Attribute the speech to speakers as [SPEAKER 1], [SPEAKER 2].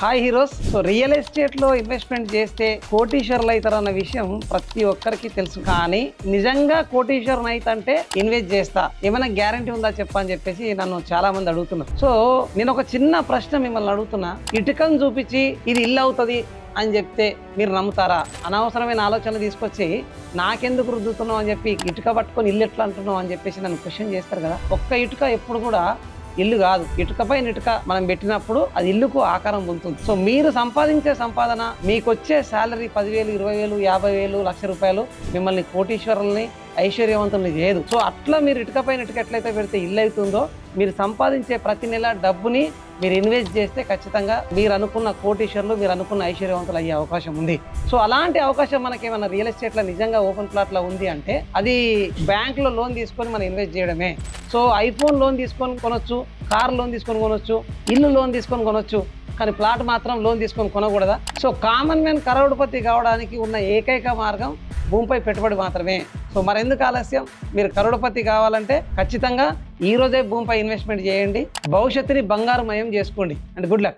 [SPEAKER 1] Hi heroes. So real estate లో investment చేస్తే కోటీశ్వరులు అవుతారు అన్న విషయం ప్రతి ఒక్కరికి తెలుసు. కానీ నిజంగా కోటీశ్వరుని అయితే ఇన్వెస్ట్ చేస్తా ఏమైనా గ్యారంటీ ఉందా చెప్పని చెప్పేసి నన్ను చాలా మంది అడుగుతున్నారు. సో నేను ఒక చిన్న ప్రశ్న మిమ్మల్ని అడుగుతున్నా. ఇటుకను చూపించి ఇది ఇల్లు అవుతుంది అని చెప్తే మీరు నమ్ముతారా? అనవసరమైన ఆలోచన తీసుకొచ్చి నాకెందుకు రుద్దుతున్నావు అని చెప్పి ఇటుక పట్టుకొని ఇల్లు ఎట్లా అంటున్నావు అని చెప్పేసి నన్ను క్వశ్చన్ చేస్తారు కదా. ఒక్క ఇటుక ఎప్పుడు కూడా ఇల్లు కాదు. ఇటుక పైన ఇటుక మనం పెట్టినప్పుడు అది ఇల్లుకు ఆకారం పొందుతుంది. సో మీరు సంపాదించే సంపాదన, మీకు వచ్చే శాలరీ 10,000, 20,000, 50,000, ₹1,00,000 మిమ్మల్ని కోటీశ్వరుల్ని, ఐశ్వర్యవంతుల్ని చేయదు. సో అట్లా మీరు ఇటుక పైన ఇటుక ఎట్లయితే పెడితే ఇల్లు అవుతుందో, మీరు సంపాదించే ప్రతి నెల డబ్బుని మీరు ఇన్వెస్ట్ చేస్తే ఖచ్చితంగా మీరు అనుకున్న కోటీశ్వరులు, మీరు అనుకున్న ఐశ్వర్యవంతులు అయ్యే అవకాశం ఉంది. సో అలాంటి అవకాశం మనకి ఏమైనా రియల్ ఎస్టేట్లో నిజంగా ఓపెన్ ప్లాట్లో ఉంది అంటే అది బ్యాంకులో లోన్ తీసుకొని మనం ఇన్వెస్ట్ చేయడమే. సో ఐఫోన్ లోన్ తీసుకొని కొనొచ్చు, కార్ లోన్ తీసుకొని కొనొచ్చు, ఇల్లు లోన్ తీసుకొని కొనొచ్చు, కానీ ప్లాట్ మాత్రం లోన్ తీసుకొని కొనకూడదా? సో కామన్ మ్యాన్ కరోడ్పతి కావడానికి ఉన్న ఏకైక మార్గం భూమిపై పెట్టుబడి మాత్రమే. సో మరెందుకు ఆలస్యం? మీరు కరోడ్పతి కావాలంటే ఖచ్చితంగా ఈ రోజే భూమిపై ఇన్వెస్ట్మెంట్ చేయండి. భవిష్యత్తుని బంగారుమయం చేసుకోండి. And good luck.